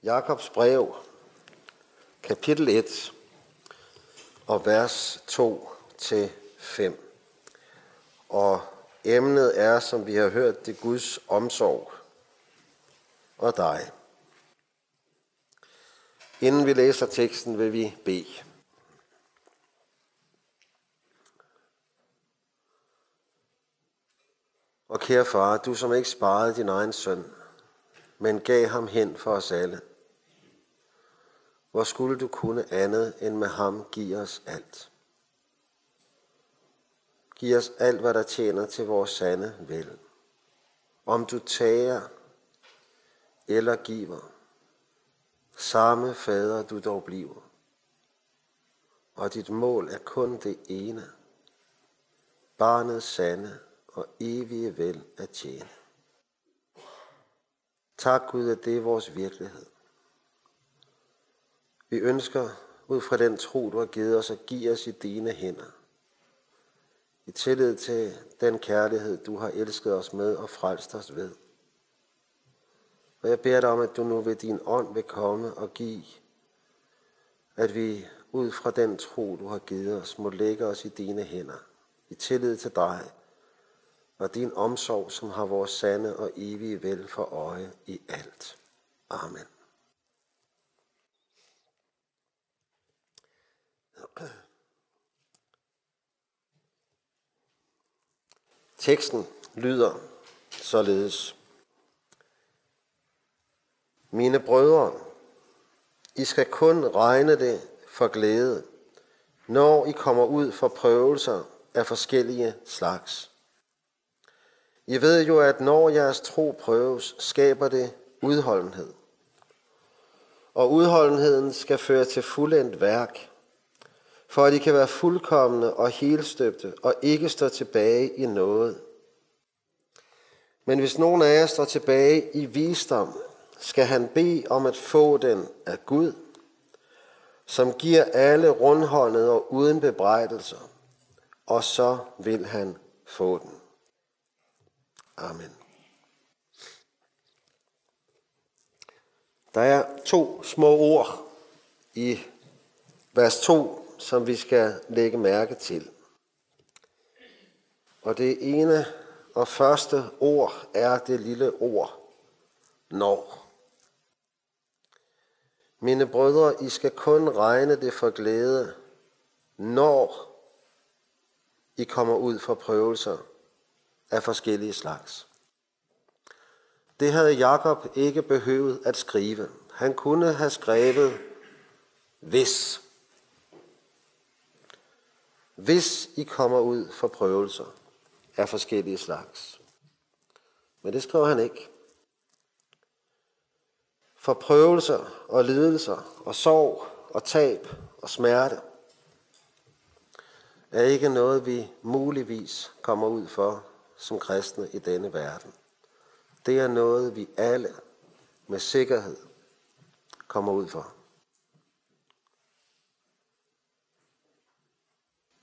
Jakobs brev, kapitel 1 og vers 2-5. Og emnet er, som vi har hørt, det Guds omsorg og dig. Inden vi læser teksten, vil vi bede. Og kære far, du som ikke sparede din egen søn, men gav ham hen for os alle. Hvor skulle du kunne andet end med ham give os alt? Giv os alt, hvad der tjener til vores sande vel. Om du tager eller giver, samme fader du dog bliver. Og dit mål er kun det ene, barnets sande og evige vel at tjene. Tak Gud, at det er vores virkelighed. Vi ønsker ud fra den tro, du har givet os, at give os i dine hænder. I tillid til den kærlighed, du har elsket os med og frelst os ved. Og jeg beder dig om, at du nu ved din ånd vil komme og give, at vi ud fra den tro, du har givet os, må lægge os i dine hænder. I tillid til dig og din omsorg, som har vores sande og evige vel for øje i alt. Amen. Teksten lyder således. Mine brødre, I skal kun regne det for glæde, når I kommer ud for prøvelser af forskellige slags. I ved jo, at når jeres tro prøves, skaber det udholdenhed. Og udholdenheden skal føre til fuldendt værk, for at I kan være fuldkomne og helstøbte og ikke stå tilbage i noget. Men hvis nogen af jer står tilbage i visdom, skal han bede om at få den af Gud, som giver alle rundhåndet og uden bebrejdelser, og så vil han få den. Amen. Der er 2 små ord i vers 2, som vi skal lægge mærke til. Og det ene og første ord er det lille ord, når. Mine brødre, I skal kun regne det for glæde, når I kommer ud for prøvelser af forskellige slags. Det havde Jakob ikke behøvet at skrive. Han kunne have skrevet, hvis. Hvis I kommer ud for prøvelser af forskellige slags. Men det skrev han ikke. For prøvelser og lidelser og sorg og tab og smerte er ikke noget, vi muligvis kommer ud for som kristne i denne verden. Det er noget, vi alle med sikkerhed kommer ud for.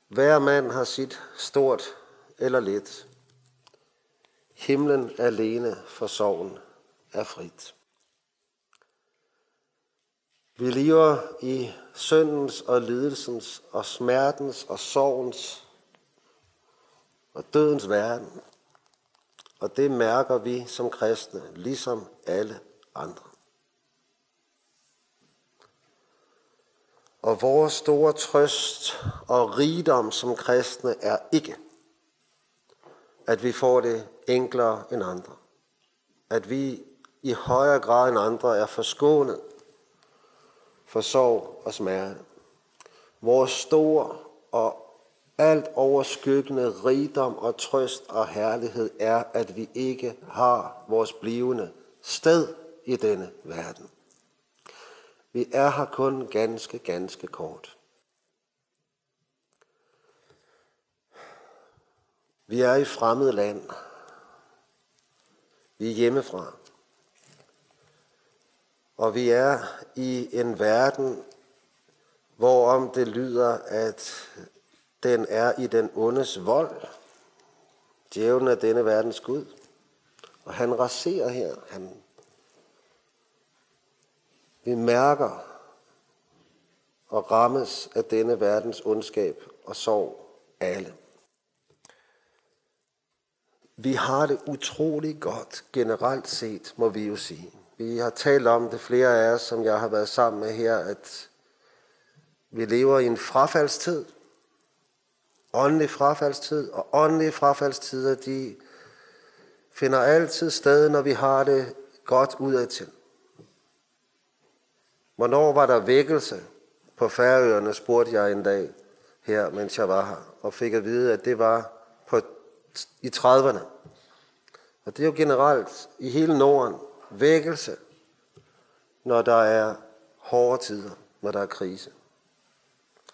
Hver mand har sit stort eller lidt. Himlen alene for sorgen er frit. Vi lever i syndens og lidelsens og smertens og sorgens og dødens verden. Og det mærker vi som kristne, ligesom alle andre. Og vores store trøst og rigdom som kristne er ikke, at vi får det enklere end andre. At vi i højere grad end andre er forskånet for sorg og smerte. Vores store og alt overskyggende rigdom og trøst og herlighed er, at vi ikke har vores blivende sted i denne verden. Vi er her kun ganske kort. Vi er i fremmed land. Vi er hjemmefra. Og vi er i en verden, hvorom det lyder, at den er i den ondes vold. Djævlen er denne verdens Gud. Og han raserer her. Han Vi mærker og rammes af denne verdens ondskab og sorg alle. Vi har det utrolig godt generelt set, må vi jo sige. Vi har talt om det, flere af os, som jeg har været sammen med her, at vi lever i en frafaldstid. Åndelig frafaldstid, og åndelige frafaldstider, de finder altid sted, når vi har det godt udadtil. Hvornår var der vækkelse på Færøerne, spurgte jeg en dag her, mens jeg var her, og fik at vide, at det var i 30'erne. Og det er jo generelt i hele Norden vækkelse, når der er hårde tider, når der er krise.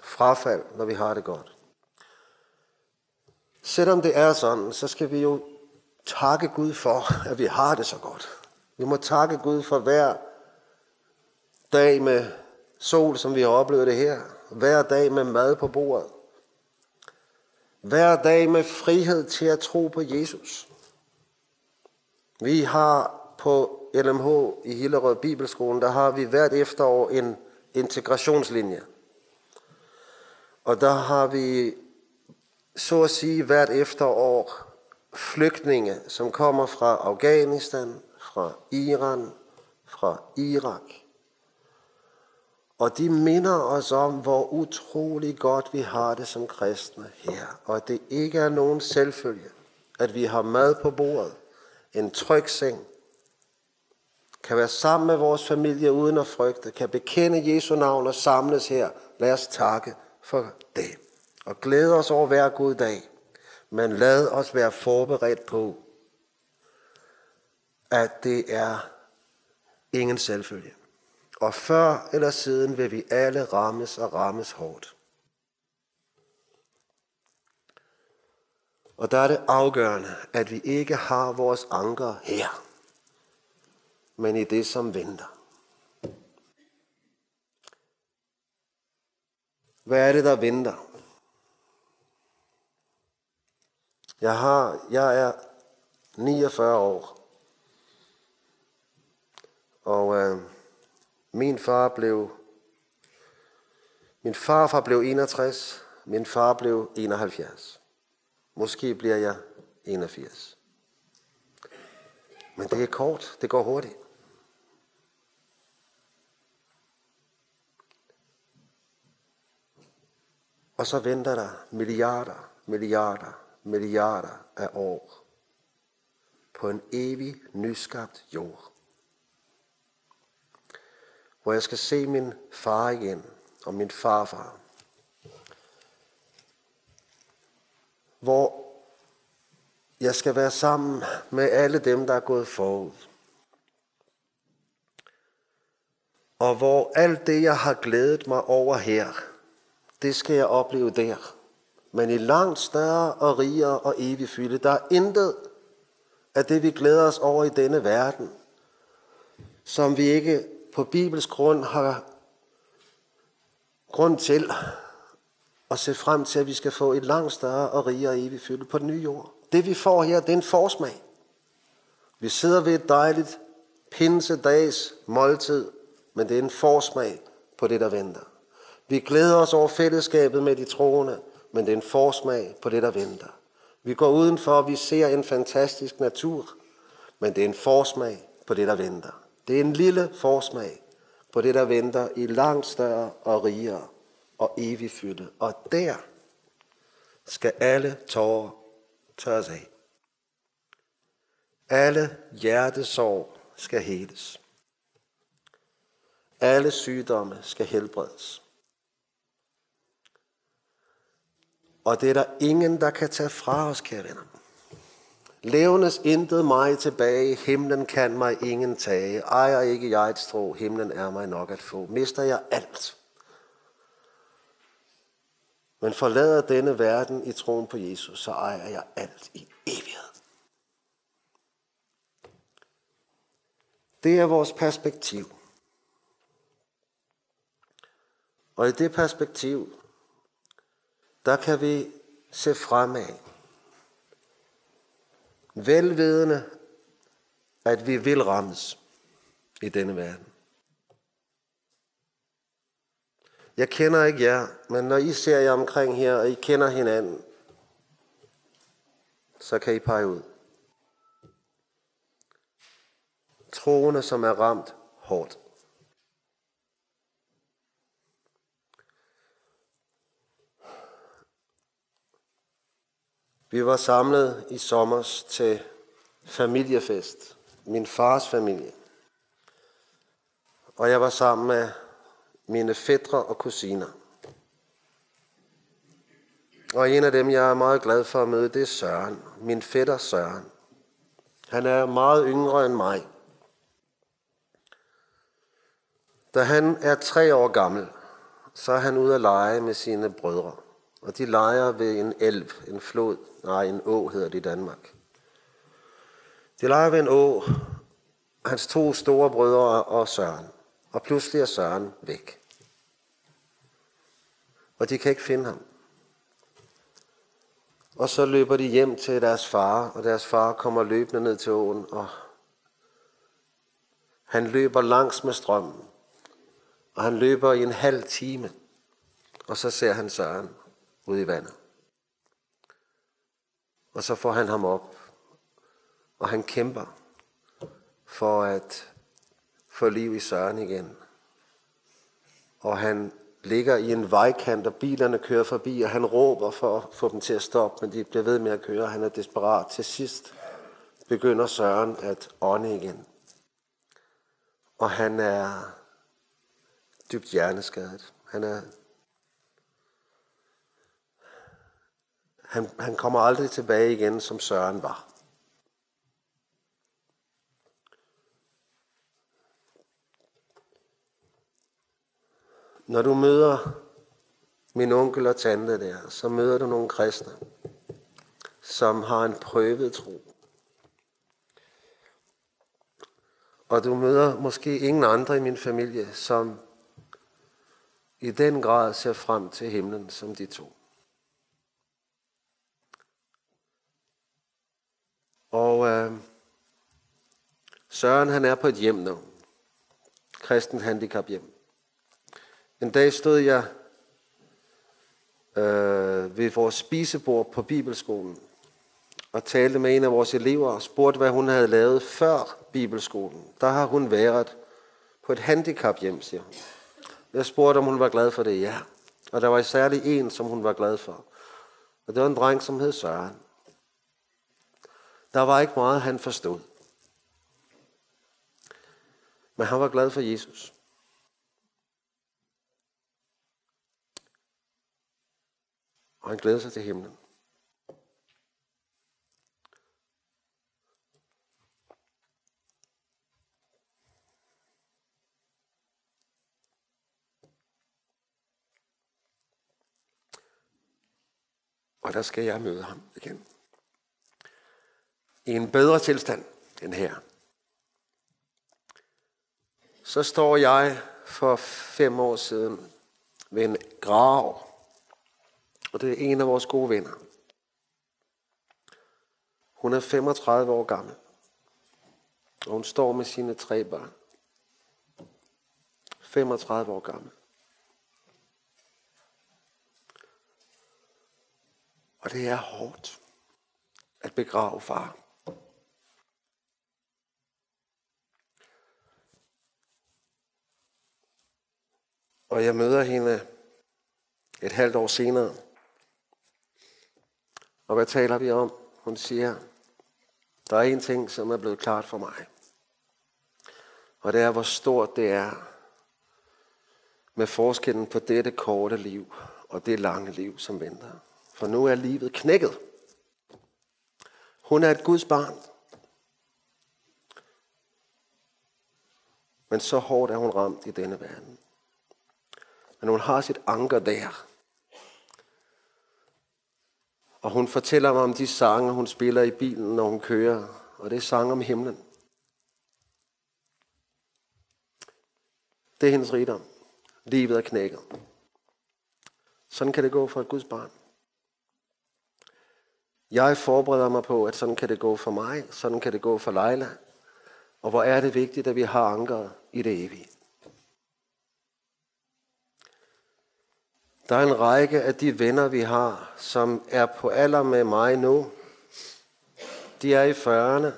Frafald, når vi har det godt. Selvom det er sådan, så skal vi jo takke Gud for, at vi har det så godt. Vi må takke Gud for hver dag med sol, som vi har oplevet det her. Hver dag med mad på bordet. Hver dag med frihed til at tro på Jesus. Vi har på LMH i Hillerød Bibelskolen, der har vi hvert efterår en integrationslinje. Og der har vi så at sige hvert efterår flygtninge, som kommer fra Afghanistan, fra Iran, fra Irak. Og de minder os om, hvor utrolig godt vi har det som kristne her. Og at det ikke er nogen selvfølge, at vi har mad på bordet, en tryg seng, kan være sammen med vores familie uden at frygte, kan bekende Jesu navn og samles her. Lad os takke for det. Og glæde os over hver god dag. Men lad os være forberedt på, at det er ingen selvfølge. Og før eller siden vil vi alle rammes og rammes hårdt. Og der er det afgørende, at vi ikke har vores anker her, men i det, som venter. Hvad er det, der venter? Jeg er 49 år, og min farfar blev 61, min far blev 71. Måske bliver jeg 81. Men det er kort, det går hurtigt. Og så venter der milliarder af år på en evig nyskabt jord. Hvor jeg skal se min far igen og min farfar. Hvor jeg skal være sammen med alle dem, der er gået forud. Og hvor alt det, jeg har glædet mig over her, det skal jeg opleve der. Men i langt større og rigere og evig fylde. Der er intet af det, vi glæder os over i denne verden, som vi ikke på Bibels grund har grund til at se frem til, at vi skal få et langt større og rigere og evig fylde på den nye jord. Det vi får her, det er en forsmag. Vi sidder ved et dejligt pinsedags måltid, men det er en forsmag på det, der venter. Vi glæder os over fællesskabet med de troende, men det er en forsmag på det, der venter. Vi går udenfor, og vi ser en fantastisk natur, men det er en forsmag på det, der venter. Det er en lille forsmag på det, der venter i langt større og rigere og evig fylde. Og der skal alle tårer tørres af. Alle hjertesorg skal heles. Alle sygdomme skal helbredes. Og det er der ingen, der kan tage fra os, kære venner. Levendes intet mig tilbage, himlen kan mig ingen tage. Ejer ikke jeg et strå, himlen er mig nok at få. Mister jeg alt. Men forlader denne verden i troen på Jesus, så ejer jeg alt i evighed. Det er vores perspektiv. Og i det perspektiv, der kan vi se fremad. Velvidende, at vi vil rammes i denne verden. Jeg kender ikke jer, men når I ser jer omkring her, og I kender hinanden, så kan I pege ud. Troende, som er ramt hårdt. Vi var samlet i sommers til familiefest. Min fars familie. Og jeg var sammen med mine fætre og kusiner. Og en af dem, jeg er meget glad for at møde, det er Søren. Min fætter Søren. Han er meget yngre end mig. Da han er 3 år gammel, så er han ude at lege med sine brødre. Og de leger ved en elv, en flod, en å hedder det i Danmark. De leger ved en å, hans 2 store brødre og Søren. Og pludselig er Søren væk. Og de kan ikke finde ham. Og så løber de hjem til deres far, og deres far kommer løbende ned til åen, og han løber langs med strømmen. Og han løber i en halv time, og så ser han Søren ude i vandet. Og så får han ham op, og han kæmper for at få liv i Søren igen. Og han ligger i en vejkant, og bilerne kører forbi, og han råber for at få dem til at stoppe, men de bliver ved med at køre. Han er desperat. Til sidst begynder Søren at ånde igen. Og han er dybt hjerneskadet. Han kommer aldrig tilbage igen, som Søren var. Når du møder min onkel og tante der, så møder du nogle kristne, som har en prøvet tro. Og du møder måske ingen andre i min familie, som i den grad ser frem til himlen som de 2. Og Søren, han er på et hjem nu. Kristent handicaphjem. En dag stod jeg ved vores spisebord på Bibelskolen og talte med en af vores elever og spurgte, hvad hun havde lavet før Bibelskolen. Der har hun været på et handicaphjem, siger hun. Jeg spurgte, om hun var glad for det. Ja. Og der var særlig en, som hun var glad for. Og det var en dreng, som hed Søren. Der var ikke meget, han forstod. Men han var glad for Jesus. Og han glæder sig til himlen. Og der skal jeg møde ham igen. I en bedre tilstand end her. Så står jeg for 5 år siden ved en grav. Og det er en af vores gode venner. Hun er 35 år gammel. Og hun står med sine 3 børn. 35 år gammel. Og det er hårdt at begrave far. Og jeg møder hende et halvt år senere. Og hvad taler vi om? Hun siger, der er en ting, som er blevet klart for mig. Og det er, hvor stort det er med forskellen på dette korte liv og det lange liv, som venter. For nu er livet knækket. Hun er et Guds barn. Men så hårdt er hun ramt i denne verden. Men hun har sit anker der. Og hun fortæller mig om de sange, hun spiller i bilen, når hun kører. Og det er sange om himlen. Det er hendes rigdom. Livet er knækket. Sådan kan det gå for et Guds barn. Jeg forbereder mig på, at sådan kan det gå for mig. Sådan kan det gå for Leila. Og hvor er det vigtigt, at vi har ankeret i det evige. Der er en række af de venner, vi har, som er på alder med mig nu. De er i 40'erne.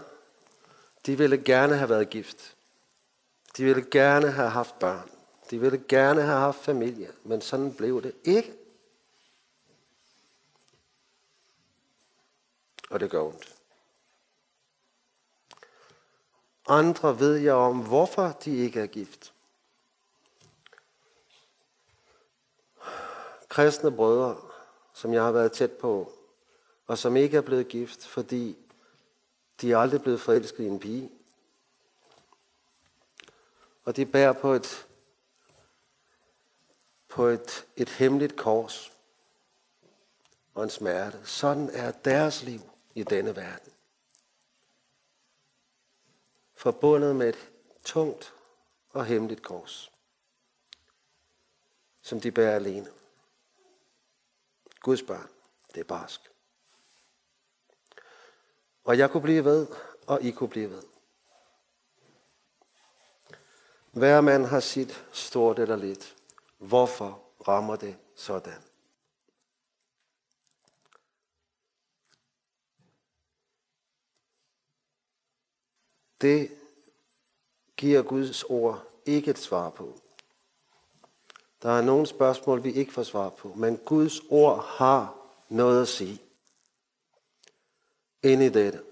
De ville gerne have været gift. De ville gerne have haft børn. De ville gerne have haft familie, men sådan blev det ikke. Og det gør ondt. Andre ved jeg om, hvorfor de ikke er gift. Kristne brødre, som jeg har været tæt på, og som ikke er blevet gift, fordi de er aldrig blevet forelsket i en pige. Og de bærer på et hemmeligt kors og en smerte. Sådan er deres liv i denne verden. Forbundet med et tungt og hemmeligt kors, som de bærer alene. Guds børn, det er barsk. Og jeg kunne blive ved, og I kunne blive ved. Hver mand har sit, stort eller lidt. Hvorfor rammer det sådan? Det giver Guds ord ikke et svar på. Der er nogle spørgsmål, vi ikke får svar på, men Guds ord har noget at sige. Ind i dette.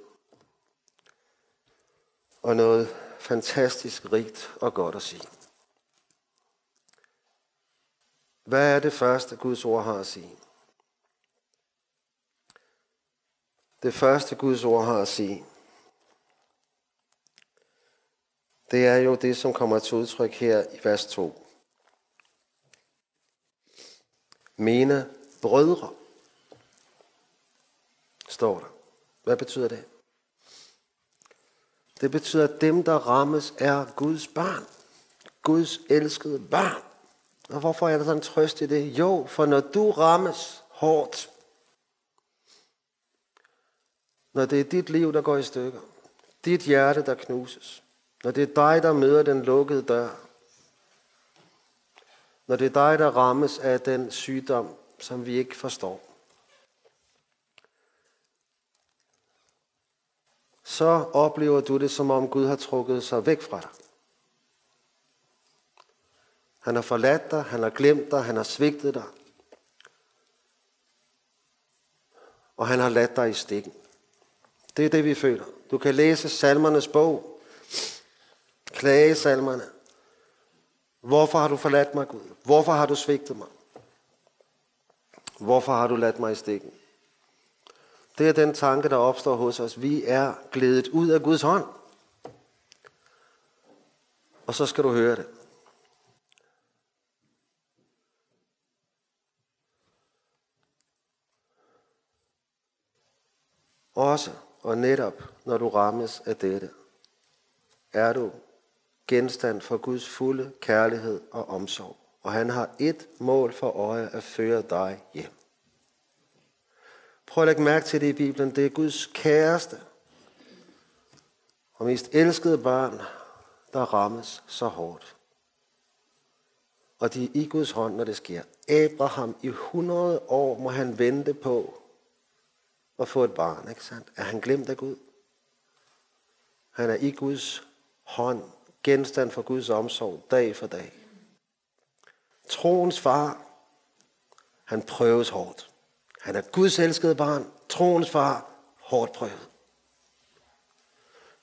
Og noget fantastisk rigt og godt at sige. Hvad er det første, Guds ord har at sige? Det første, Guds ord har at sige, det er jo det, som kommer til udtryk her i vers 2. Mine brødre, står der. Hvad betyder det? Det betyder, at dem, der rammes, er Guds barn. Guds elskede barn. Og hvorfor er der sådan en trøst i det? Jo, for når du rammes hårdt, når det er dit liv, der går i stykker, dit hjerte, der knuses, når det er dig, der møder den lukkede dør, når det er dig, der rammes af den sygdom, som vi ikke forstår, så oplever du det, som om Gud har trukket sig væk fra dig. Han har forladt dig, han har glemt dig, han har svigtet dig. Og han har ladt dig i stikken. Det er det, vi føler. Du kan læse salmernes bog, klagesalmerne. Hvorfor har du forladt mig, Gud? Hvorfor har du svigtet mig? Hvorfor har du ladt mig i stikken? Det er den tanke, der opstår hos os. Vi er gledet ud af Guds hånd. Og så skal du høre det. Også og netop, når du rammes af dette, er du genstand for Guds fulde kærlighed og omsorg. Og han har ét mål for øje at føre dig hjem. Prøv at lægge mærke til det i Bibelen. Det er Guds kæreste og mest elskede barn, der rammes så hårdt. Og de er i Guds hånd, når det sker. Abraham i 100 år må han vente på at få et barn, ikke sandt? Er han glemt af Gud? Han er i Guds hånd, genstand for Guds omsorg, dag for dag. Troens far, han prøves hårdt. Han er Guds elskede barn, troens far, hårdt prøvet.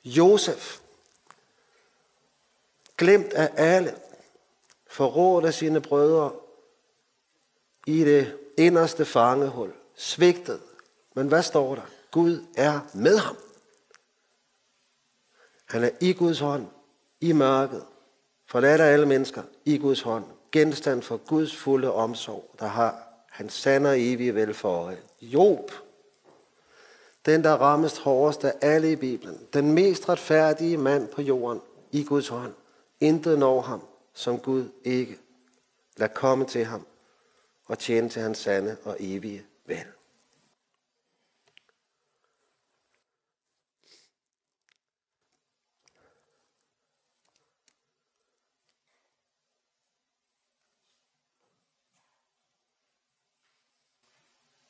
Josef, glemt af alle, forrådt af sine brødre i det inderste fangehul, svigtet. Men hvad står der? Gud er med ham. Han er i Guds hånd, i mørket, forladt af alle mennesker, i Guds hånd, genstand for Guds fulde omsorg, der har han sande og evige vel for øje. Job, den der rammes hårdest af alle i Bibelen, den mest retfærdige mand på jorden, i Guds hånd. Intet når ham, som Gud ikke. Lad komme til ham og tjene til hans sande og evige vel.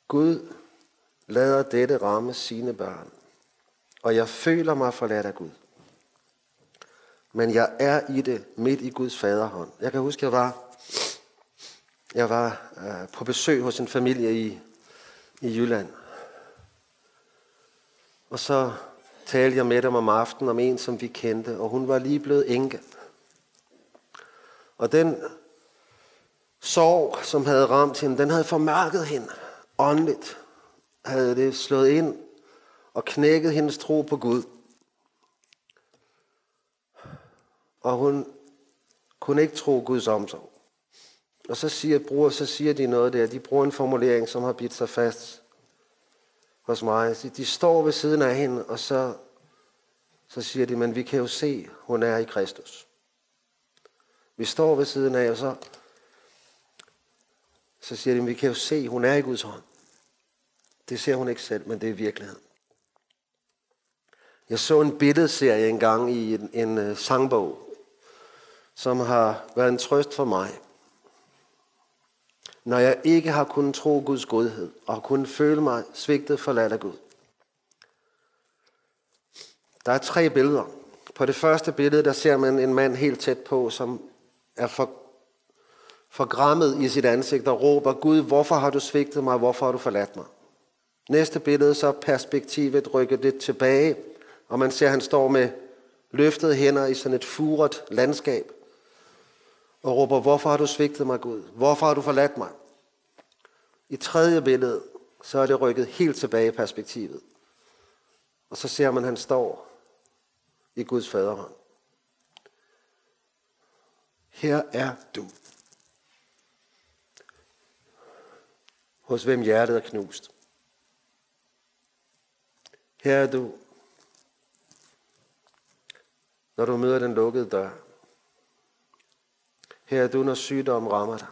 Gud lader dette ramme sine børn, og jeg føler mig forladt af Gud. Men jeg er i det midt i Guds faderhånd. Jeg kan huske, jeg var på besøg hos en familie i Jylland. Og så talte jeg med dem om aftenen om en, som vi kendte, og hun var lige blevet enke. Og den sorg, som havde ramt hende, den havde formørket hende åndeligt. Havde det slået ind og knækket hendes tro på Gud. Og hun kunne ikke tro Guds omsorg. Og så siger de noget der. De bruger en formulering, som har bidt sig fast hos mig. De står ved siden af hende, og så siger de, men vi kan jo se, hun er i Kristus. Vi står ved siden af, og så siger de, vi kan jo se, hun er i Guds hånd. Det ser hun ikke selv, men det er virkeligheden. Jeg så en billedserie engang i en sangbog, som har været en trøst for mig. Når jeg ikke har kunnet tro Guds godhed, og har kunnet føle mig svigtet forladt af Gud. Der er 3 billeder. På det første billede, der ser man en mand helt tæt på, som er forgrammet i sit ansigt og råber, Gud, hvorfor har du svigtet mig, hvorfor har du forladt mig? Næste billede, så er perspektivet rykket lidt tilbage, og man ser, at han står med løftede hænder i sådan et furet landskab, og råber, hvorfor har du svigtet mig, Gud? Hvorfor har du forladt mig? I tredje billede, så er det rykket helt tilbage i perspektivet. Og så ser man, at han står i Guds faderhånd. Her er du. Hos hvem hjertet er knust. Her er du, når du møder den lukkede dør. Her er du, når sygdom rammer dig.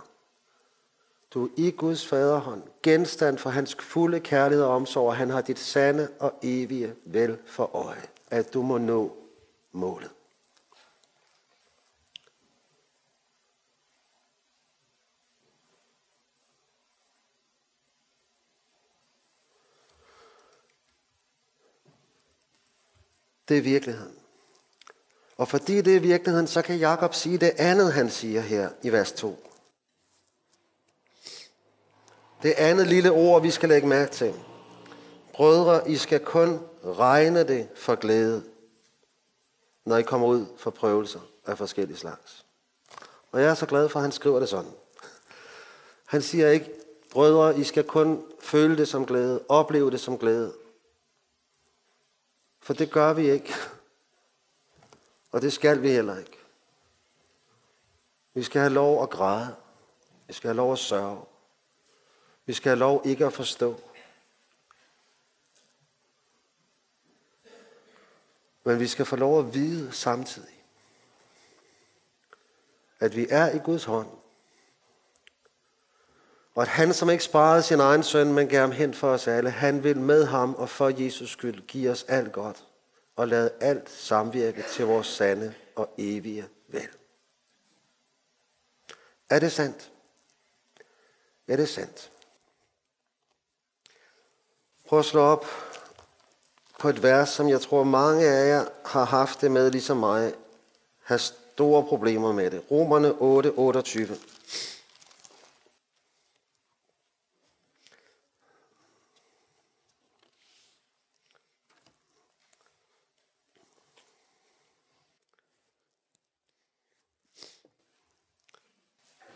Du er i Guds faderhånd, genstand for hans fulde kærlighed og omsorg, og han har dit sande og evige vel for øje, at du må nå målet. Det er virkeligheden. Og fordi det er virkeligheden, så kan Jakob sige det andet, han siger her i vers 2. Det andet lille ord, vi skal lægge mærke til. Brødre, I skal kun regne det for glæde, når I kommer ud for prøvelser af forskellige slags. Og jeg er så glad for, at han skriver det sådan. Han siger ikke, brødre, I skal kun føle det som glæde, opleve det som glæde. For det gør vi ikke. Og det skal vi heller ikke. Vi skal have lov at græde. Vi skal have lov at sørge. Vi skal have lov ikke at forstå. Men vi skal få lov at vide samtidig, at vi er i Guds hånd. Og at han, som ikke sparede sin egen søn, men gav ham hen for os alle, han vil med ham og for Jesus skyld give os alt godt og lade alt samvirke til vores sande og evige vel. Er det sandt? Er det sandt? Prøv at slå op på et vers, som jeg tror mange af jer har haft det med, ligesom mig, har store problemer med det. Romerne 8:28.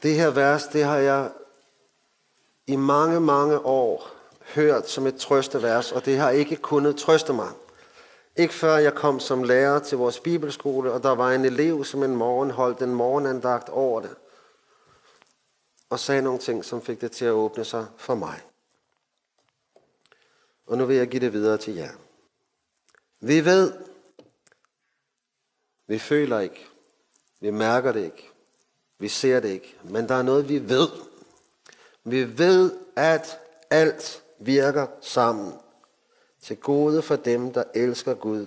Det her vers, det har jeg i mange, mange år hørt som et trøstevers, og det har ikke kunnet trøste mig. Ikke før jeg kom som lærer til vores bibelskole, og der var en elev, som en morgen holdt en morgenandagt over det, og sagde nogle ting, som fik det til at åbne sig for mig. Og nu vil jeg give det videre til jer. Vi ved, vi føler ikke, vi mærker det ikke, vi ser det ikke, men der er noget, vi ved. Vi ved, at alt virker sammen til gode for dem, der elsker Gud,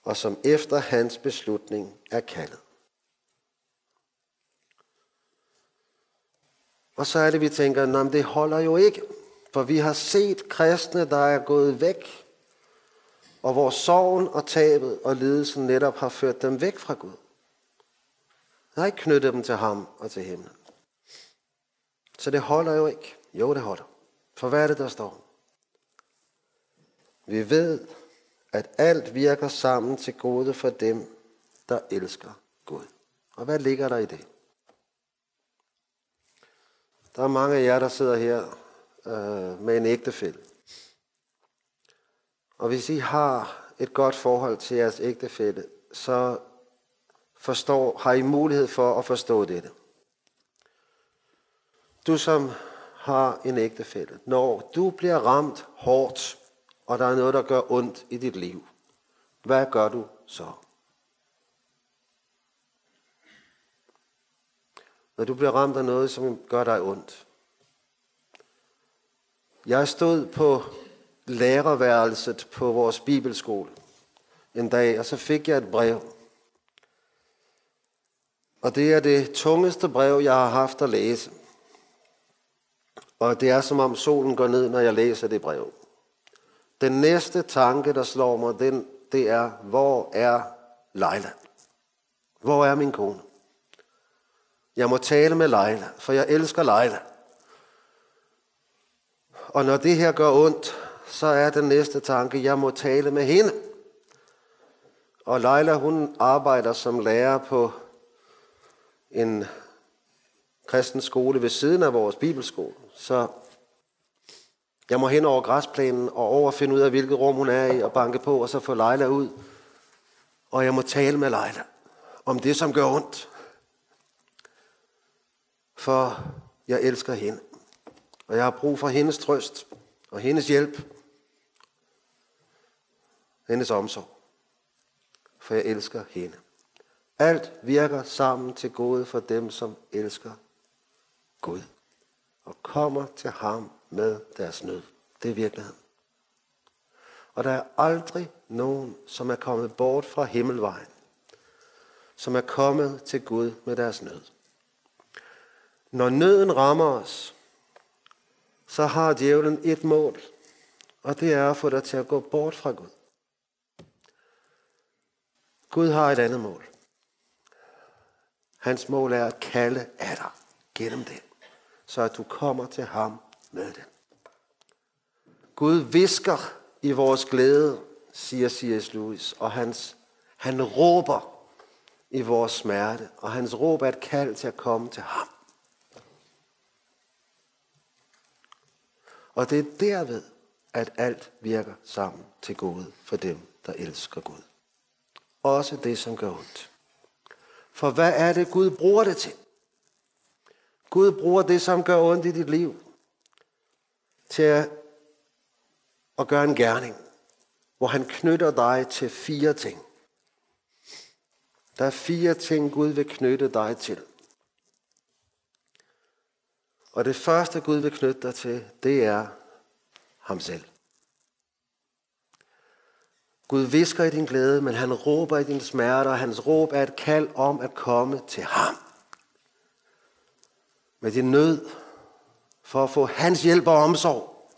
og som efter hans beslutning er kaldet. Og så er det, vi tænker, nej, det holder jo ikke, For vi har set kristne, der er gået væk, og hvor sorgen og tabet og lidelsen netop har ført dem væk fra Gud. Jeg har ikke knyttet dem til ham og til himlen. Så det holder jo ikke. Jo, det holder. For hvad er det, der står? Vi ved, at alt virker sammen til gode for dem, der elsker Gud. Og hvad ligger der i det? Der er mange af jer, der sidder her med en ægtefælle. Og hvis I har et godt forhold til jeres ægtefælle, så har I mulighed for at forstå dette. Du som har en ægtefælle, når du bliver ramt hårdt, og der er noget, der gør ondt i dit liv, hvad gør du så? Når du bliver ramt af noget, som gør dig ondt. Jeg stod på lærerværelset på vores bibelskole en dag, og så fik jeg et brev. Og det er det tungeste brev, jeg har haft at læse. Og det er som om solen går ned, når jeg læser det brev. Den næste tanke, der slår mig, det er, hvor er Leila? Hvor er min kone? Jeg må tale med Leila, for jeg elsker Leila. Og når det her gør ondt, så er den næste tanke, jeg må tale med hende. Og Leila, hun arbejder som lærer på en kristen skole ved siden af vores bibelskole. Så jeg må hen over græsplænen og over finde ud af, hvilket rum hun er i, og banke på, og så få Leila ud. Og jeg må tale med Leila om det, som gør ondt. For jeg elsker hende. Og jeg har brug for hendes trøst og hendes hjælp. Hendes omsorg. For jeg elsker hende. Alt virker sammen til gode for dem, som elsker Gud. Og kommer til ham med deres nød. Det er virkeligheden. Og der er aldrig nogen, som er kommet bort fra himmelvejen. Som er kommet til Gud med deres nød. Når nøden rammer os, så har djævlen et mål. Og det er at få dig til at gå bort fra Gud. Gud har et andet mål. Hans mål er at kalde af dig gennem det, så at du kommer til ham med det. Gud hvisker i vores glæde, siger C.S. Lewis, og han råber i vores smerte, og hans råb er et kald til at komme til ham. Og det er derved, at alt virker sammen til gode for dem, der elsker Gud. Også det, som gør ondt. For hvad er det, Gud bruger det til? Gud bruger det, som gør ondt i dit liv, til at gøre en gerning, hvor han knytter dig til 4 ting. Der er 4 ting, Gud vil knytte dig til. Og det første, Gud vil knytte dig til, det er ham selv. Gud hvisker i din glæde, men han råber i din smerte, og hans råb er et kald om at komme til ham. Med din nød, for at få hans hjælp og omsorg.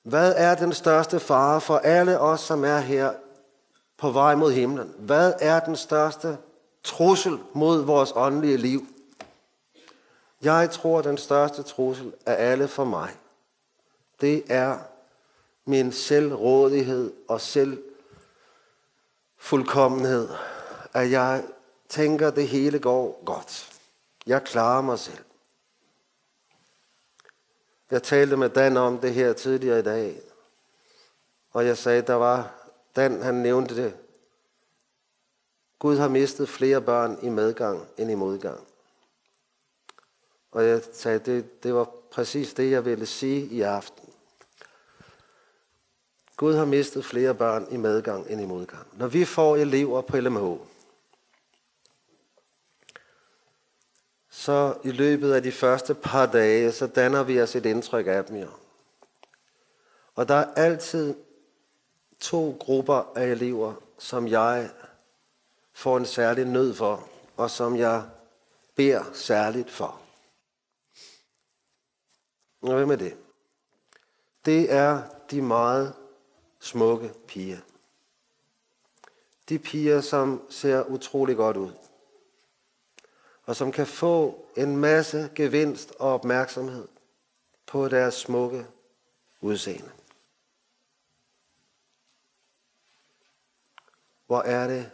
Hvad er den største fare for alle os, som er her på vej mod himlen? Hvad er den største trussel mod vores åndelige liv? Jeg tror, den største trussel af alle for mig, det er min selvrådighed og selvfuldkommenhed. At jeg tænker, det hele går godt. Jeg klarer mig selv. Jeg talte med Dan om det her tidligere i dag. Og jeg sagde, Dan han nævnte det. Gud har mistet flere børn i medgang end i modgang. Og jeg sagde, det var præcis det, jeg ville sige i aften. Gud har mistet flere børn i medgang end i modgang. Når vi får elever på LMH, så i løbet af de første par dage, så danner vi os et indtryk af dem. Og der er altid 2 grupper af elever, som jeg får en særlig nød for, og som jeg beder særligt for. Og hvem er det? Det er de meget smukke piger. De piger, som ser utrolig godt ud. Og som kan få en masse gevinst og opmærksomhed på deres smukke udseende. Hvor er det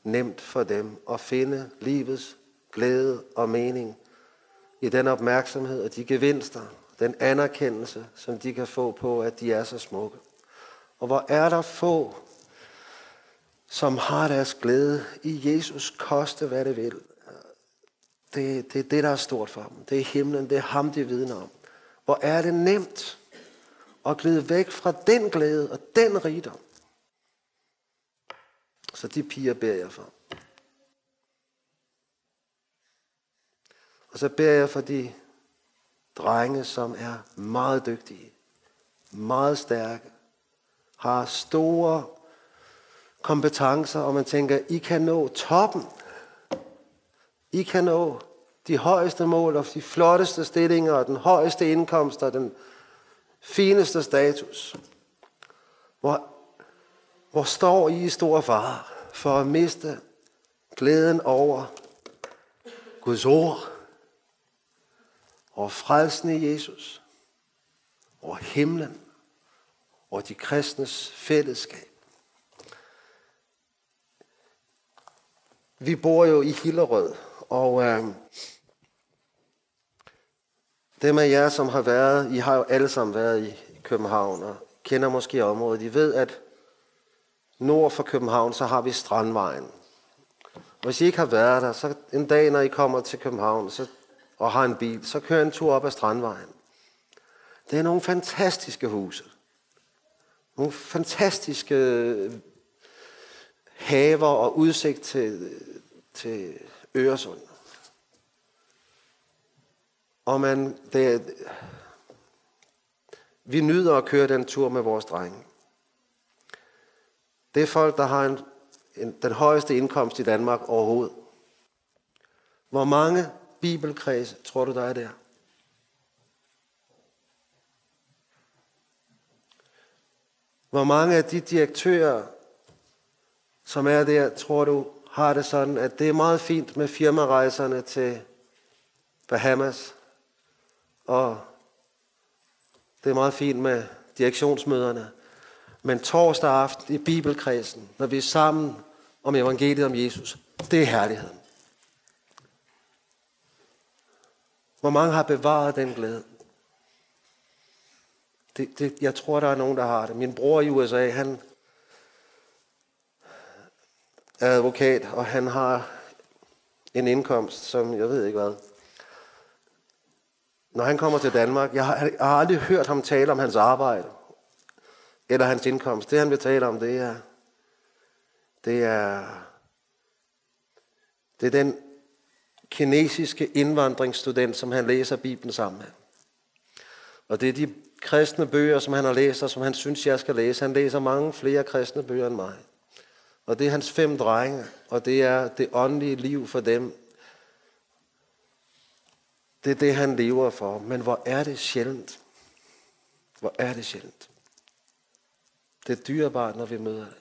nemt for dem at finde livets glæde og mening i den opmærksomhed og de gevinster, den anerkendelse, som de kan få på, at de er så smukke. Og hvor er der få, som har deres glæde i Jesus, koste hvad det vil. Det er det, der er stort for dem. Det er himlen, det er ham, de vidner om. Hvor er det nemt at glide væk fra den glæde og den rigdom. Så de piger beder jeg for. Og så beder jeg for de drenge, som er meget dygtige, meget stærke, har store kompetencer, og man tænker, I kan nå toppen. I kan nå de højeste mål og de flotteste stillinger og den højeste indkomst og den fineste status. Hvor står I i stor fare for at miste glæden over Guds ord, over frelsen i Jesus, over himlen, over de kristnes fællesskab. Vi bor jo i Hillerød, og dem af jer, som har været, I har jo alle sammen været i København og kender måske området. I ved, at nord for København, så har vi Strandvejen. Og hvis I ikke har været der, så en dag, når I kommer til København og har en bil, så kører en tur op ad Strandvejen. Det er nogle fantastiske huse. Nogle fantastiske haver og udsigt til Øresund. Og vi nyder at køre den tur med vores drenge. Det er folk, der har den højeste indkomst i Danmark overhovedet. Hvor mange bibelkredse tror du, der er der? Hvor mange af de direktører, som er der, tror du, har det sådan, at det er meget fint med firmarejserne til Bahamas, og det er meget fint med direktionsmøderne. Men torsdag aften i bibelkredsen, når vi er sammen om evangeliet om Jesus, det er herligheden. Hvor mange har bevaret den glæde? Jeg tror, der er nogen, der har det. Min bror i USA, han er advokat, og han har en indkomst, som jeg ved ikke hvad. Når han kommer til Danmark, jeg har aldrig hørt ham tale om hans arbejde, eller hans indkomst. Det han vil tale om, det er den kinesiske indvandringsstudent, som han læser Bibelen sammen med. Og det er de kristne bøger, som han har læst, og som han synes, jeg skal læse. Han læser mange flere kristne bøger end mig. Og det er hans 5 drenge, og det er det åndelige liv for dem. Det er det, han lever for. Men hvor er det sjældent? Hvor er det sjældent? Det er dyrebart, når vi møder det.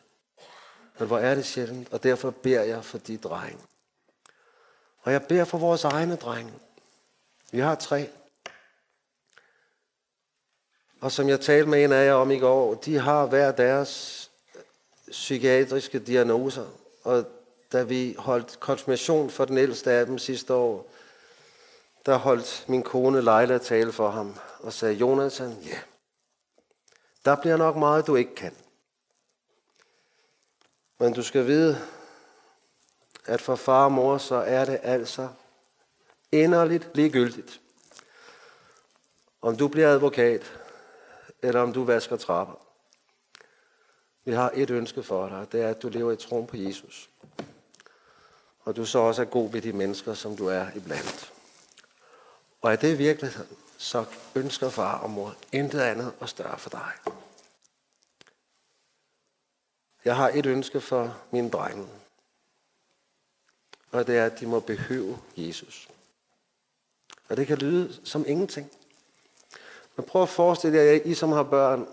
Men hvor er det sjældent? Og derfor beder jeg for de drenge. Og jeg beder for vores egne drenge. Vi har 3. Og som jeg talte med en af jer om i går, de har hver deres psykiatriske diagnoser. Og da vi holdt konfirmation for den ældste af dem sidste år, der holdt min kone Leila tale for ham og sagde, Jonathan, ja, der bliver nok meget, du ikke kan. Men du skal vide, at for far og mor, så er det altså inderligt ligegyldigt, om du bliver advokat, eller om du vasker trapper. Vi har et ønske for dig, det er, at du lever i troen på Jesus. Og du så også er god ved de mennesker, som du er iblandt. Og er det virkeligheden, så ønsker far og mor intet andet og større for dig. Jeg har et ønske for mine drenge. Og det er, at de må behøve Jesus. Og det kan lyde som ingenting. Men prøv at forestille jer, I som har børn.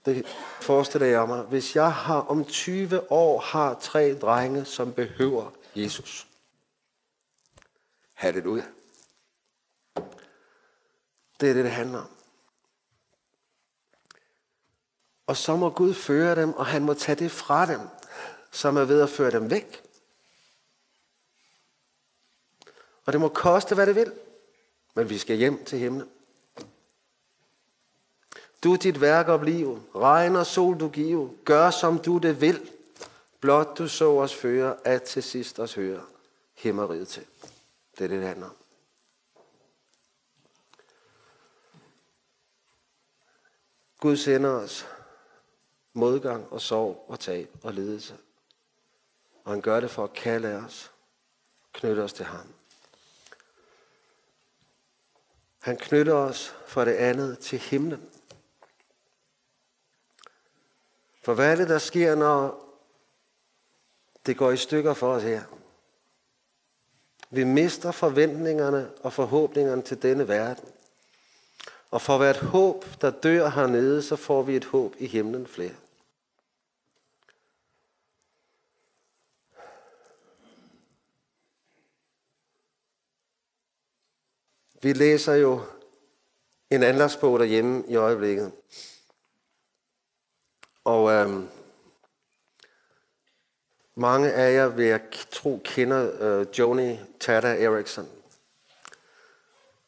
Det forestiller jeg mig. Hvis jeg om 20 år har 3 drenge, som behøver Jesus. Halleluja. Det er det handler om. Og så må Gud føre dem, og han må tage det fra dem, som er ved at føre dem væk. Og det må koste, hvad det vil. Men vi skal hjem til himlen. Du dit værk obliv, regn og sol du give, gør som du det vil. Blot du så os føre, at til sidst os høre himmeriget til. Det er det, det handler om. Gud sender os modgang og sorg og tab og lidelse. Og han gør det for at kalde os, knytte os til ham. Han knytter os for det andet til himlen. For hvad er det, der sker, når det går i stykker for os her? Vi mister forventningerne og forhåbningerne til denne verden. Og for hvert håb, der dør hernede, så får vi et håb i himlen flere. Vi læser jo en andagsbog derhjemme i øjeblikket. Og mange af jer vil jeg tro kender Joni Tada Eareckson,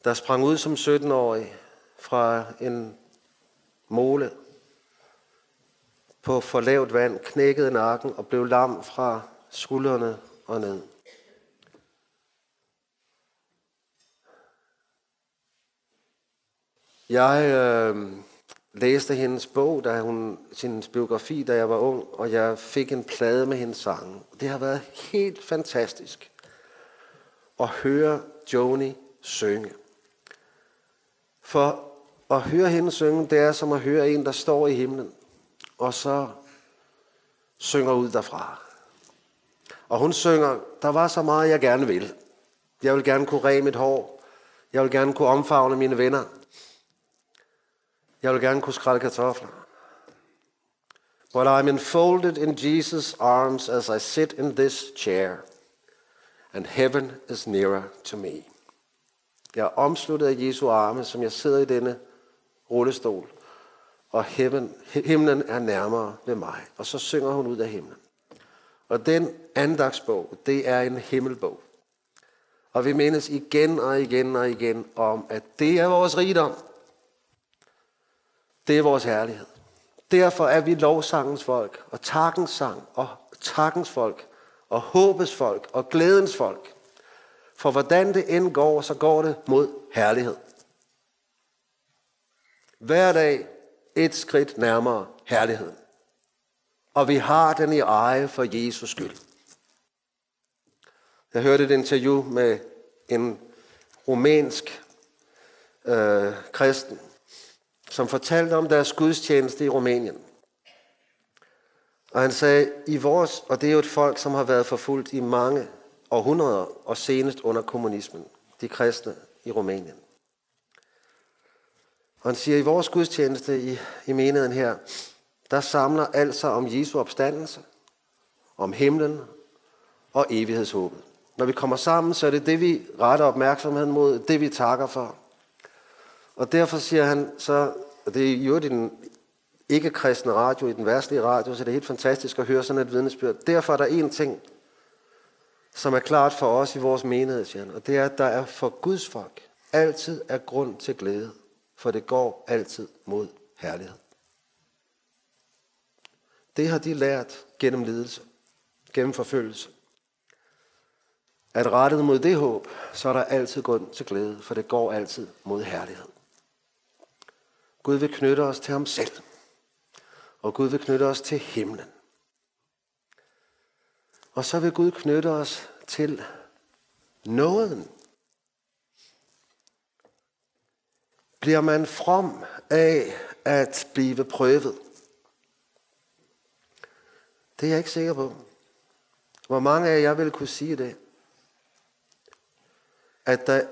der sprang ud som 17-årig fra en mole på for lavt vand, knækkede nakken og blev lam fra skuldrene og ned. Jeg læste hendes bog, hendes biografi, da jeg var ung, og jeg fik en plade med hendes sange. Det har været helt fantastisk at høre Joni synge. For at høre hende synge, det er som at høre en, der står i himlen, og så synger ud derfra. Og hun synger, der var så meget, jeg gerne vil. Jeg vil gerne kunne ræge mit hår. Jeg vil gerne kunne omfavne mine venner. Jeg vil gerne kunne skrælle kartofler. But I'm enfolded in Jesus' arms as I sit in this chair, and heaven is nearer to me. Jeg er omsluttet af Jesu arme, som jeg sidder i denne rullestol, og himlen er nærmere ved mig. Og så synger hun ud af himlen. Og den andagsbog, det er en himmelbog. Og vi mindes igen og igen og igen om, at det er vores rigdom. Det er vores herlighed. Derfor er vi lovsangens folk, og takkens sang, og takkens folk, og håbets folk, og glædens folk. For hvordan det end går, så går det mod herlighed. Hver dag et skridt nærmere herligheden. Og vi har den i eje for Jesus skyld. Jeg hørte et interview med en rumænsk kristen, som fortalte om deres gudstjeneste i Rumænien. Og han sagde, og det er jo et folk, som har været forfulgt i mange århundreder, og senest under kommunismen, de kristne i Rumænien. Og han siger, i vores gudstjeneste i menigheden her, der samler alt sig om Jesu opstandelse, om himlen og evighedshåbet. Når vi kommer sammen, så er det det, vi retter opmærksomheden mod, det vi takker for. Og derfor siger han så, og det er jo i den ikke-kristne radio, i den verdslige radio, så det er helt fantastisk at høre sådan et vidnesbyrd. Derfor er der en ting, som er klart for os i vores menighed, siger han, og det er, at der er for Guds folk altid er grund til glæde, for det går altid mod herlighed. Det har de lært gennem lidelse, gennem forfølgelse. At rettet mod det håb, så er der altid grund til glæde, for det går altid mod herlighed. Gud vil knytte os til ham selv, og Gud vil knytte os til himlen. Og så vil Gud knytte os til nåden. Bliver man from af at blive prøvet? Det er jeg ikke sikker på. Hvor mange af jer vil kunne sige det? At der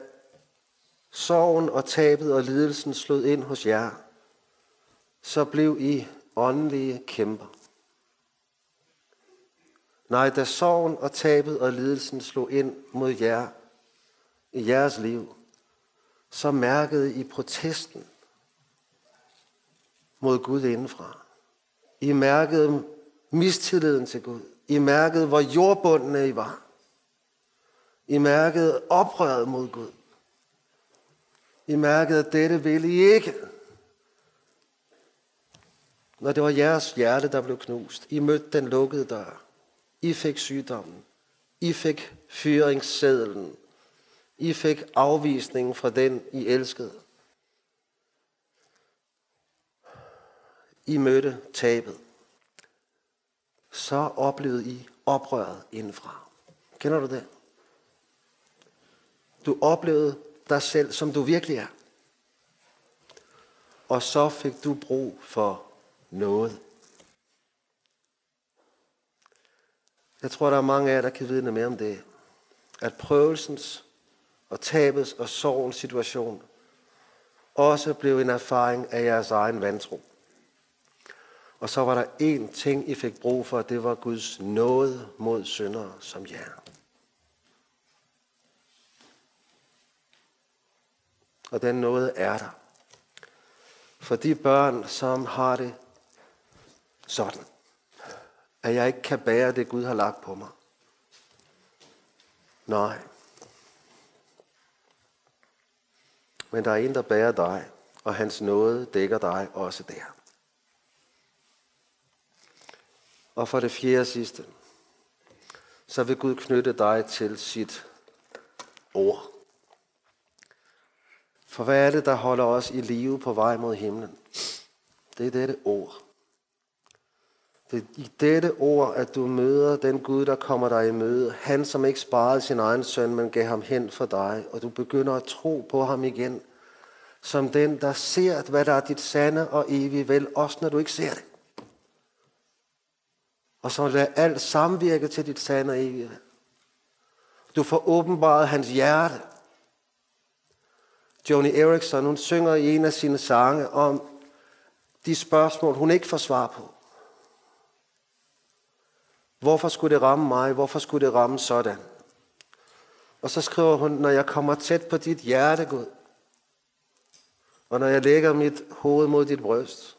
sorgen og tabet og lidelsen slog ind hos jer, så blev I åndelige kæmper. Nej, da sorgen og tabet og lidelsen slog ind mod jer i jeres liv, så mærkede I protesten mod Gud indenfra. I mærkede mistilliden til Gud. I mærkede, hvor jordbundne I var. I mærkede oprøret mod Gud. I mærkede, at dette ville I ikke. Når det var jeres hjerte, der blev knust. I mødte den lukkede dør. I fik sygdommen. I fik fyringssedlen. I fik afvisningen fra den, I elskede. I mødte tabet. Så oplevede I oprøret indenfra. Kender du det? Du oplevede dig selv, som du virkelig er. Og så fik du brug for noget. Jeg tror, der er mange af jer, der kan vidne mere om det. At prøvelsens og tabets og sorgens situation også blev en erfaring af jeres egen vantro. Og så var der én ting, I fik brug for, det var Guds nåde mod syndere som jer. Og den nåde er der. For de børn, som har det sådan, at jeg ikke kan bære det, Gud har lagt på mig. Nej. Men der er en, der bærer dig, og hans nåde dækker dig også der. Og for det fjerde og sidste, så vil Gud knytte dig til sit ord. For hvad er det, der holder os i live på vej mod himlen? Det er dette ord. Det er i dette ord, at du møder den Gud, der kommer dig i møde. Han, som ikke sparede sin egen søn, men gav ham hen for dig. Og du begynder at tro på ham igen. Som den, der ser, hvad der er dit sande og evige vel, også når du ikke ser det. Og så lader alt samvirke til dit sande og evige vel. Du får åbenbaret hans hjerte. Joni Eareckson, hun synger i en af sine sange om de spørgsmål, hun ikke får svar på. Hvorfor skulle det ramme mig? Hvorfor skulle det ramme sådan? Og så skriver hun, når jeg kommer tæt på dit hjerte, Gud, og når jeg lægger mit hoved mod dit bryst,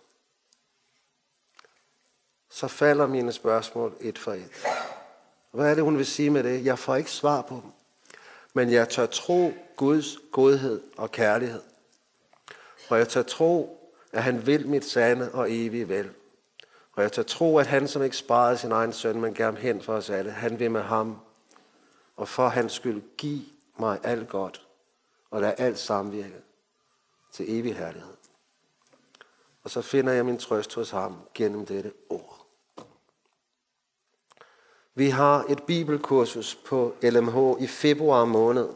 så falder mine spørgsmål et for et. Hvad er det, hun vil sige med det? Jeg får ikke svar på dem. Men jeg tør tro Guds godhed og kærlighed. Og jeg tør tro, at han vil mit sande og evige vel. Og jeg tør tro, at han, som ikke sparede sin egen søn, men gav ham hen for os alle, han vil med ham, og for hans skyld give mig alt godt, og lad alt samvirke til evig herlighed. Og så finder jeg min trøst hos ham gennem dette ord. Vi har et bibelkursus på LMH i februar måned.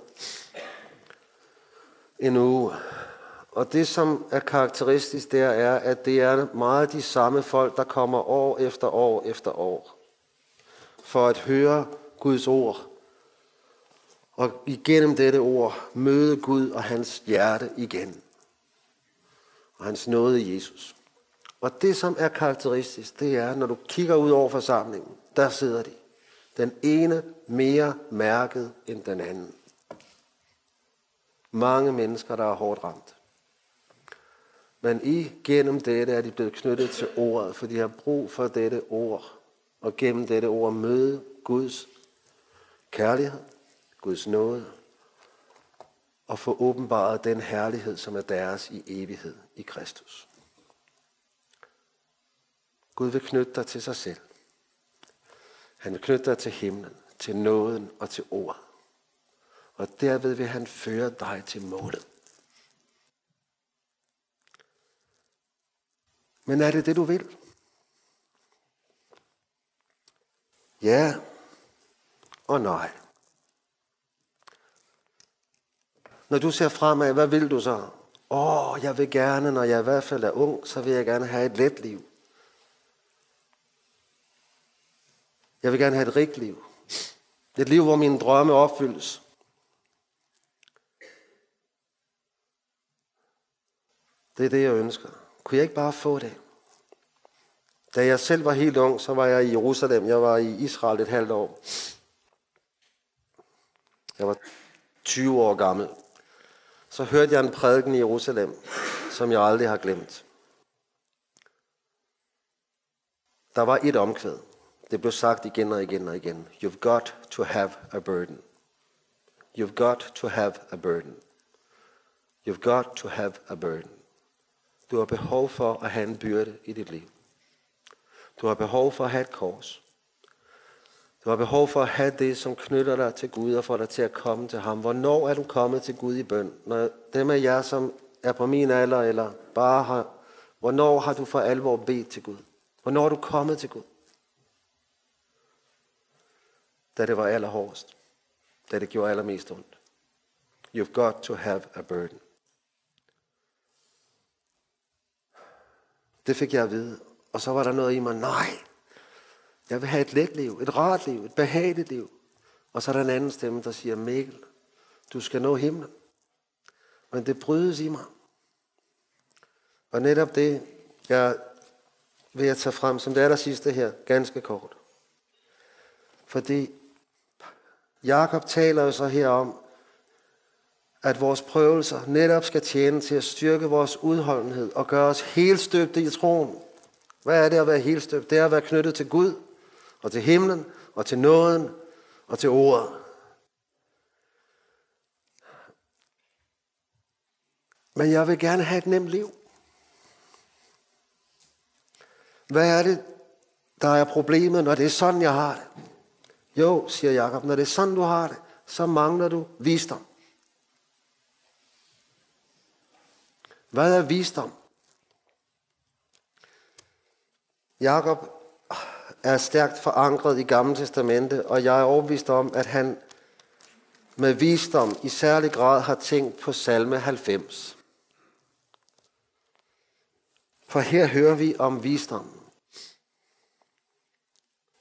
En uge. Og det, som er karakteristisk der, er, at det er meget de samme folk, der kommer år efter år efter år. For at høre Guds ord. Og igennem dette ord møde Gud og hans hjerte igen. Og hans nåde i Jesus. Og det, som er karakteristisk, det er, når du kigger ud over forsamlingen, der sidder de. Den ene mere mærket end den anden. Mange mennesker, der er hårdt ramt. Men igennem dette er de blevet knyttet til ordet, for de har brug for dette ord. Og gennem dette ord møde Guds kærlighed, Guds nåde, og få åbenbaret den herlighed, som er deres i evighed i Kristus. Gud vil knytte dig til sig selv. Han vil knytte dig til himlen, til nåden og til ordet. Og derved vil han føre dig til målet. Men er det det, du vil? Ja og nej. Når du ser fremad, hvad vil du så? Jeg vil gerne, når jeg i hvert fald er ung, så vil jeg gerne have et let liv. Jeg vil gerne have et rigt liv. Et liv, hvor mine drømme opfyldes. Det er det, jeg ønsker. Kunne jeg ikke bare få det? Da jeg selv var helt ung, så var jeg i Jerusalem. Jeg var i Israel et halvt år. Jeg var 20 år gammel. Så hørte jeg en prædiken i Jerusalem, som jeg aldrig har glemt. Der var et omkvæd. Det blev sagt igen og igen og igen. You've got to have a burden. You've got to have a burden. You've got to have a burden. Du har behov for at have en byrde i dit liv. Du har behov for at have et kors. Du har behov for at have det, som knytter dig til Gud og får dig til at komme til ham. Hvornår er du kommet til Gud i bøn? Når dem af jer, som er på min alder, eller bare har, hvornår har du for alvor bedt til Gud? Hvornår er du kommet til Gud? Da det var allerhårdest. Da det gjorde allermest ondt. You've got to have a burden. Det fik jeg at vide. Og så var der noget i mig, nej, jeg vil have et let liv, et rart liv, et behageligt liv. Og så er der en anden stemme, der siger, Mikkel, du skal nå himlen. Men det brydes i mig. Og netop det, jeg vil tage frem som det allersidste her, ganske kort. Fordi Jakob taler jo så her om, at vores prøvelser netop skal tjene til at styrke vores udholdenhed og gøre os helstøbte i troen. Hvad er det at være helstøbt? Det er at være knyttet til Gud og til himlen og til nåden og til ordet. Men jeg vil gerne have et nemt liv. Hvad er det, der er problemet, når det er sådan, jeg har det? Jo, siger Jakob, når det er sådan, du har det, så mangler du visdom. Hvad er visdom? Jakob er stærkt forankret i Gamle Testamente, og jeg er overbevist om, at han med visdom i særlig grad har tænkt på salme 90. For her hører vi om visdommen.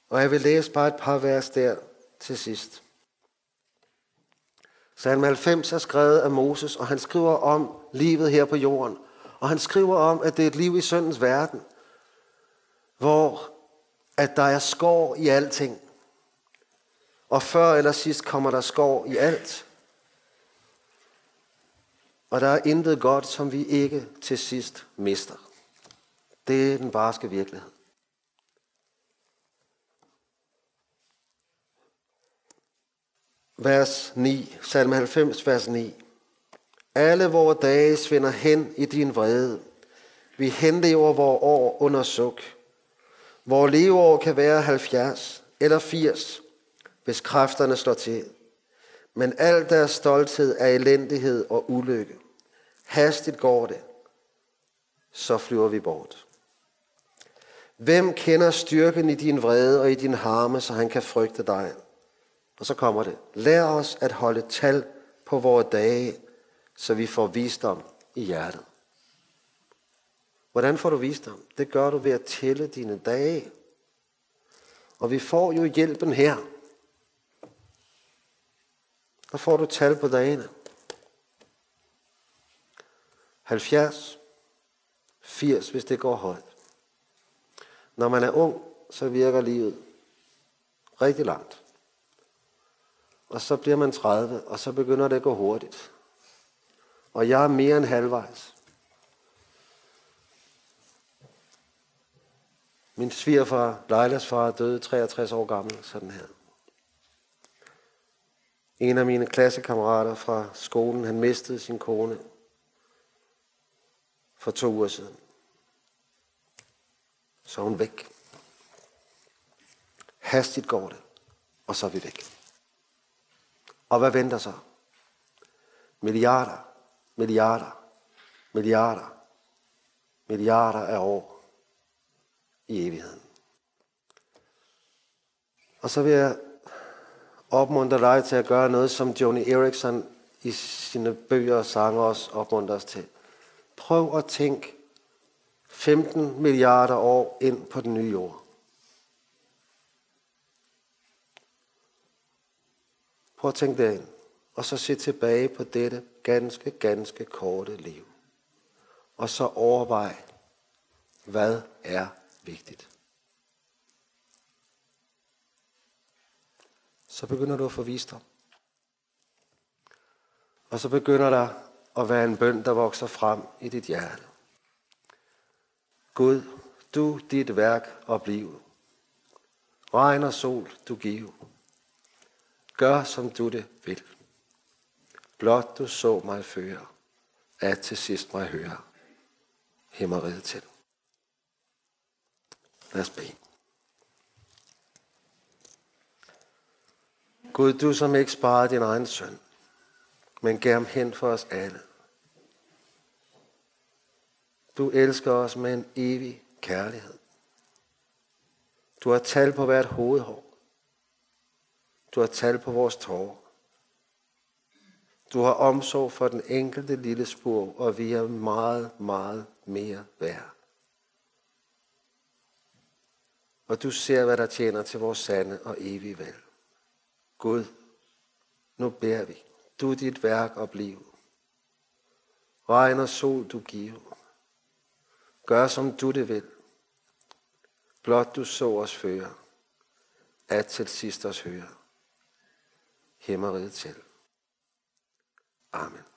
Og jeg vil læse bare et par vers der til sidst. Salme 90 er skrevet af Moses, og han skriver om livet her på jorden. Og han skriver om, at det er et liv i syndens verden, hvor at der er skår i alting. Og før eller sidst kommer der skår i alt. Og der er intet godt, som vi ikke til sidst mister. Det er den barske virkelighed. Vers 9, salme 90, vers 9. Alle vore dage svinder hen i din vrede. Vi henlever vore år under suk. Vore leveår kan være 70 eller 80, hvis kræfterne slår til. Men al deres stolthed er elendighed og ulykke. Hastigt går det, så flyver vi bort. Hvem kender styrken i din vrede og i din harme, så han kan frygte dig? Og så kommer det. Lær os at holde tal på vore dage, så vi får visdom i hjertet. Hvordan får du visdom? Det gør du ved at tælle dine dage. Og vi får jo hjælpen her. Der får du tal på dagene. 70, 80, hvis det går højt. Når man er ung, så virker livet rigtig langt. Og så bliver man 30, og så begynder det at gå hurtigt. Og jeg er mere end halvvejs. Min svigerfar, Leilas far, døde 63 år gammel, sådan her. En af mine klassekammerater fra skolen, han mistede sin kone for 2 uger siden. Så er hun væk. Hastigt går det, og så er vi væk. Og hvad venter så? Milliarder, milliarder, milliarder, milliarder af år i evigheden. Og så vil jeg opmuntre dig til at gøre noget, som Joni Eareckson i sine bøger og sange også opmuntrer os til. Prøv at tænke 15 milliarder år ind på den nye jord. Prøv at tænke derind, og så se tilbage på dette ganske korte liv. og så overvej, hvad er vigtigt. Så begynder du at få visdom. Og så begynder der at være en bøn, der vokser frem i dit hjerte. Gud, du dit værk oblive. Regn og sol du give. Gør som du det vil. Blot du så mig føre, at til sidst mig høre. Himmeriget til. Lad os bede. Gud, du som ikke sparede din egen søn, men gav ham hen for os alle. Du elsker os med en evig kærlighed. Du har tal på hvert hovedhår. Du har tal på vores tårer. Du har omsorg for den enkelte lille spor, og vi er meget, meget mere værd. Og du ser, hvad der tjener til vores sande og evige vel. Gud, nu beder vi. Du dit værk oblive. Regn og sol du give. Gør som du det vil. Blot du så os føre, at til sidst os høre. Himmeriget til. Amen.